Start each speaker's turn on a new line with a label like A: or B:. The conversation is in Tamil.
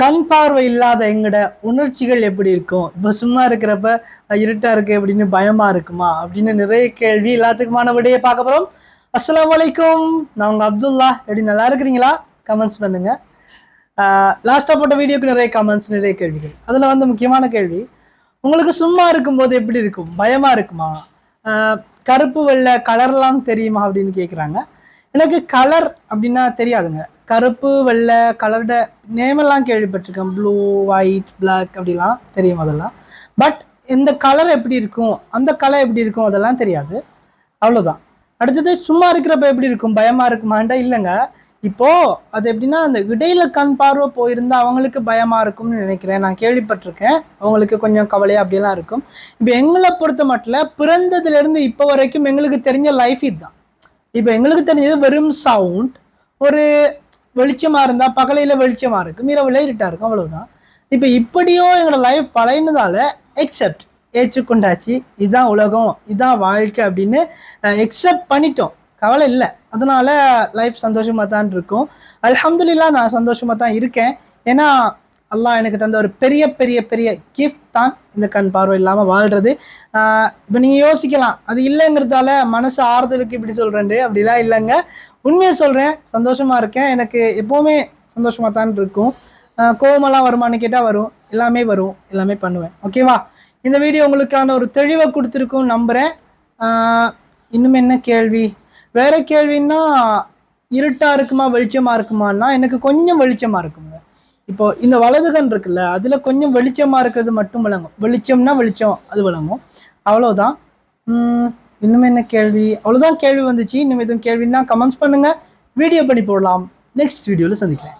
A: கண் பார்வை இல்லாத எங்கட உணர்ச்சிகள் எப்படி இருக்கும்? இப்போ சும்மா இருக்கிறப்ப இருட்டா இருக்கு அப்படின்னு பயமா இருக்குமா? அப்படின்னு நிறைய கேள்வி எல்லாத்துக்குமான விடையை பார்க்க போறோம். அஸ்ஸலாமு அலைக்கும். நான் உங்க அப்துல்லா. எப்படி நல்லா இருக்கிறீங்களா? கமெண்ட்ஸ் பண்ணுங்க. லாஸ்டா போட்ட வீடியோக்கு நிறைய கமெண்ட்ஸ், நிறைய கேள்விகள். அதுல வந்து முக்கியமான கேள்வி, உங்களுக்கு சும்மா இருக்கும்போது எப்படி இருக்கும்? பயமா இருக்குமா? கருப்பு வெள்ளை கலர்லாம் தெரியுமா அப்படின்னு கேட்குறாங்க. எனக்கு கலர் அப்படின்னா தெரியாதுங்க. கருப்பு வெள்ளை கலர்ட நேமெல்லாம் கேள்விப்பட்டிருக்கேன். ப்ளூ, ஒயிட், பிளாக் அப்படிலாம் தெரியும் அதெல்லாம். பட் இந்த கலர் எப்படி இருக்கும், அந்த கலர் எப்படி இருக்கும் அதெல்லாம் தெரியாது. அவ்வளோதான். அடுத்தது சும்மா இருக்கிறப்ப எப்படி இருக்கும்? பயமா இருக்குமாண்டா இல்லைங்க. இப்போ அது எப்படின்னா, அந்த இடையில கண் பார்வை போயிருந்தா அவங்களுக்கு பயமா இருக்கும்னு நினைக்கிறேன். நான் கேள்விப்பட்டிருக்கேன். அவங்களுக்கு கொஞ்சம் கவலையா அப்படியெல்லாம் இருக்கும். இப்போ எங்களை பொறுத்த மட்டும் பிறந்ததுல இருந்து இப்போ வரைக்கும் எங்களுக்கு தெரிஞ்ச லைஃப் இதுதான். இப்போ எங்களுக்கு தெரிஞ்சது வெறும் சவுண்ட். ஒரு வெளிச்சமா இருந்தா பகலையில வெளிச்சமா இருக்கும், இரவுல இருட்டா இருக்கும், அவ்வளவுதான். இப்போ இப்படியோ எங்களோட லைஃப் பழையனதால எக்ஸெப்ட் ஏற்றுக்கொண்டாச்சு. இதுதான் உலகம், இதுதான் வாழ்க்கை அப்படின்னு எக்ஸெப்ட் பண்ணிட்டோம். கவலை இல்லை. அதனால லைஃப் சந்தோஷமா தான் இருக்கும். அல்ஹம்துலில்லாஹ் நான் சந்தோஷமா தான் இருக்கேன். ஏன்னா அல்லாஹ் எனக்கு தந்த ஒரு பெரிய பெரிய பெரிய கிஃப்ட் தான் இந்த கண் பார்வை இல்லாமல் வாழ்றது. இப்போ நீங்கள் யோசிக்கலாம், அது இல்லைங்கிறதால மனசு ஆறுதலுக்கு இப்படி சொல்கிறேன். அப்படிலாம் இல்லைங்க. உண்மையை சொல்கிறேன், சந்தோஷமாக இருக்கேன். எனக்கு எப்போவுமே சந்தோஷமாக தான் இருக்கும். கோவமெல்லாம் வருமானு கேட்டால் வரும், எல்லாமே வரும், எல்லாமே பண்ணுவேன். ஓகேவா? இந்த வீடியோ உங்களுக்கான ஒரு தெளிவை கொடுத்துருக்கும் நம்புகிறேன். இன்னும் என்ன கேள்வி? வேற கேள்வின்னா, இருட்டா இருக்குமா வெளிச்சமா இருக்குமான்னா எனக்கு கொஞ்சம் வெளிச்சமா இருக்குங்க. இப்போ இந்த வலது கண் இருக்குல்ல, அதுல கொஞ்சம் வெளிச்சமா இருக்கிறது மட்டும் விளங்கும். வெளிச்சம்னா வெளிச்சம் அது விளங்கும், அவ்வளவுதான். இன்னும் என்ன கேள்வி? அவ்வளவுதான் கேள்வி வந்துச்சு. இன்னும் எதுவும் கேள்வின்னா கமெண்ட்ஸ் பண்ணுங்க, வீடியோ பண்ணி போடலாம். நெக்ஸ்ட் வீடியோல சந்திக்கிறேன்.